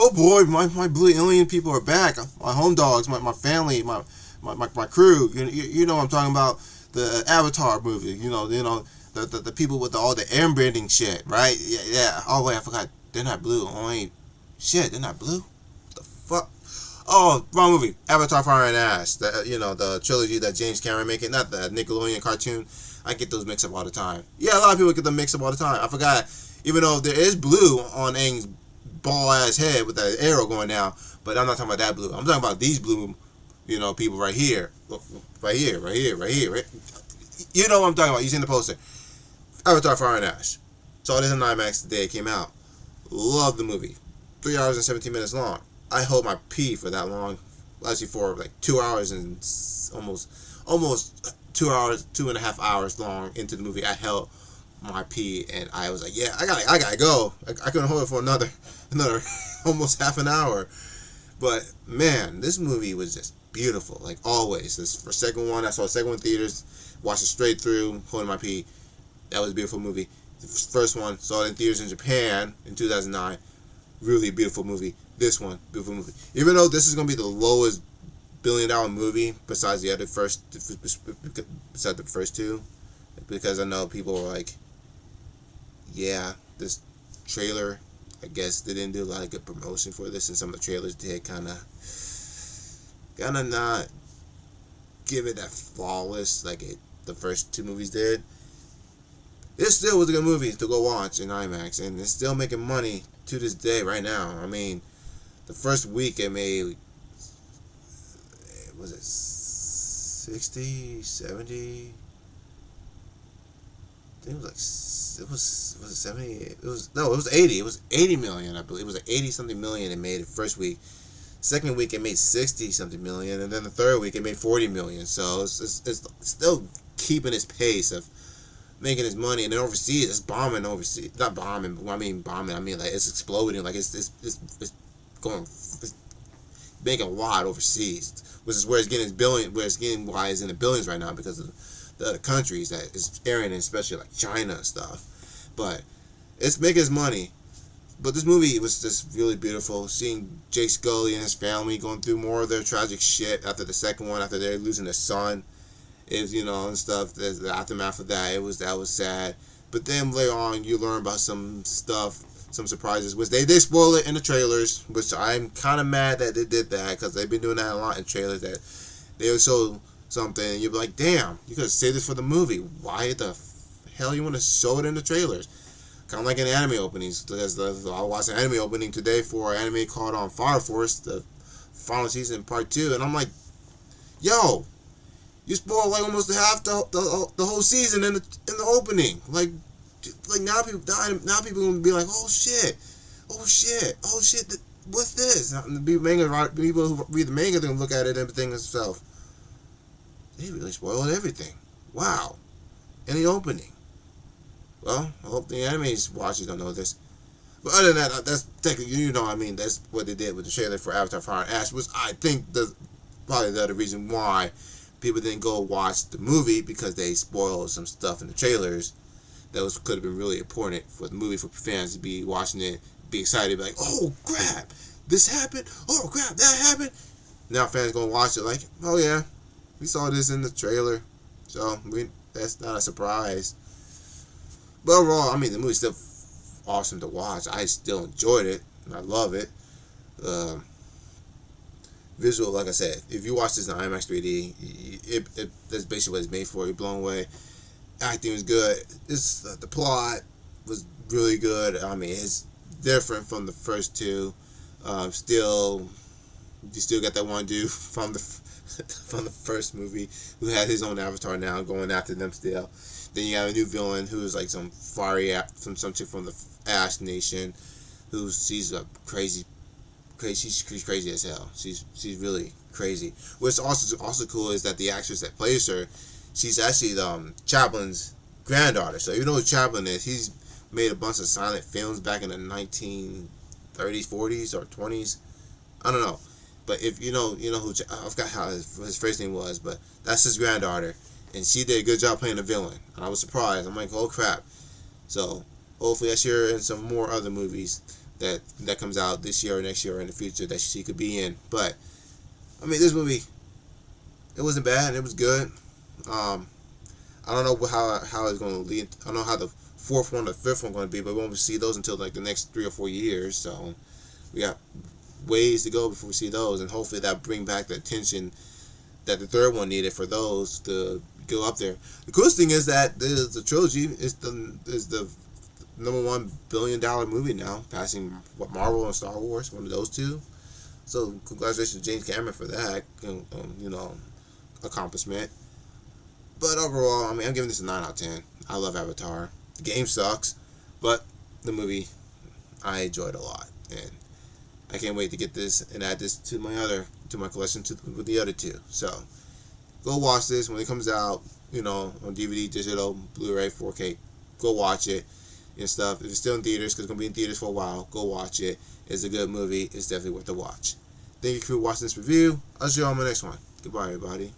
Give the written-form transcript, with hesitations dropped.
oh boy, my blue alien people are back. My home dogs, my family, my crew. You know what I'm talking about. The Avatar movie. The people with all the airbending shit, right? Yeah. Oh wait, I forgot. They're not blue. Oh wait, shit, they're not blue. What the fuck? Oh, wrong movie. Avatar: Fire and Ash. The trilogy that James Cameron making, not the Nickelodeon cartoon. I get those mixed up all the time. Yeah, a lot of people get them mixed up all the time. I forgot. Even though there is blue on Aang's ball ass head with that arrow going down, but I'm not talking about that blue. I'm talking about these blue, people right here, right here, right here, right here. Right? You know what I'm talking about. You seen the poster. Avatar: Fire and Ash. Saw this in IMAX the day it came out. Love the movie. 3 hours and 17 minutes long. I hold my pee for that long. Actually, for like 2 hours and almost 2 hours, 2.5 hours long into the movie. I held my pee and I was like, yeah, I gotta go. I couldn't hold it for another almost half an hour. But man, this movie was just beautiful, like always. This for second one, I saw the second one in theaters, watched it straight through, holding my pee. That was a beautiful movie. The first one, saw it in theaters in Japan in 2009. Really beautiful movie. This one, beautiful movie. Even though this is gonna be the lowest billion-dollar movie besides the first two, because I know people were like, yeah, this trailer, I guess they didn't do a lot of good promotion for this, and some of the trailers did kind of not give it that flawless like the first two movies did. It still was a good movie to go watch in IMAX, and it's still making money to this day right now. I mean, the first week it made, was it 60, 70? I think it was 70? It was 80. It was 80 million, I believe. It was like 80 something million it made the first week. Second week it made 60 something million, and then the third week it made 40 million. So it's still keeping its pace of making its money, and then overseas it's bombing overseas. Not bombing, but I mean bombing. I mean like it's exploding. Like it's going, it's making a lot overseas, which is where it's getting why it's in the billions right now, because of the other countries that it's airing in, especially like China and stuff. But it's making its money. But this movie was just really beautiful. Seeing Jake Scully and his family going through more of their tragic shit after the second one, after they're losing their son. It was, and stuff. The aftermath of that, that was sad. But then later on, you learn about some stuff, some surprises, which they spoil it in the trailers, which I'm kind of mad that they did that, because they've been doing that a lot in trailers, that they would show something and you'd be like, damn, you could have saved this for the movie. Why the hell you want to show it in the trailers? Kind of like in anime openings, because I watched an anime opening today for an anime called Fire Force, the final season part 2, and I'm like, yo, you spoiled like almost half the whole season in the opening. Like now people gonna be like, oh shit, what's this? People who read the manga, they're gonna look at it and think to themselves, they really spoiled everything. Wow, in the opening. Well, I hope the anime watchers don't know this. But other than that, that's technically, that's what they did with the trailer for Avatar: Fire and Ash, which I think probably the other reason why people didn't go watch the movie, because they spoiled some stuff in the trailers that could have been really important for the movie, for fans to be watching it, be excited, be like, oh crap, this happened, oh crap, that happened. Now fans gonna watch it like, oh yeah, we saw this in the trailer, so that's not a surprise. But overall, the movie's still awesome to watch. I still enjoyed it, and I love it. Visual, like I said, if you watch this in IMAX 3D, that's basically what it's made for. You're blown away. Acting was good. The plot was really good. It's different from the first two. You still got that one dude from the first movie who had his own avatar now, going after them still. Then you have a new villain who's like some some chick from the Ash Nation, she's a crazy. She's crazy as hell. She's really crazy. What's also cool is that the actress that plays her, she's actually Chaplin's granddaughter. So you know who Chaplin is. He's made a bunch of silent films back in the 1930s, 40s, or 20s. I don't know. But if you know who, I forgot how his first name was, but that's his granddaughter, and she did a good job playing the villain. And I was surprised. I'm like, oh crap. So hopefully I see her in some more other movies that comes out this year or next year or in the future that she could be in. But I mean, this movie, it wasn't bad. It was good. I don't know how it's going to lead. I don't know how the fourth one or fifth one going to be, but we won't see those until like the next 3 or 4 years. So we got ways to go before we see those, and hopefully that bring back the attention that the third one needed for those to go up there. The coolest thing is that the trilogy is the number $1 billion movie now, passing what, Marvel and Star Wars, one of those two. So congratulations to James Cameron for that, accomplishment. But overall, I mean, I'm giving this a 9 out of 10. I love Avatar. The game sucks, but the movie I enjoyed a lot, and I can't wait to get this and add this to my collection with the other two. So go watch this when it comes out, on DVD, digital, Blu-ray, 4K. Go watch it and stuff. If it's still in theaters, because it's going to be in theaters for a while, go watch it. It's a good movie. It's definitely worth a watch. Thank you for watching this review. I'll see you on my next one. Goodbye, everybody.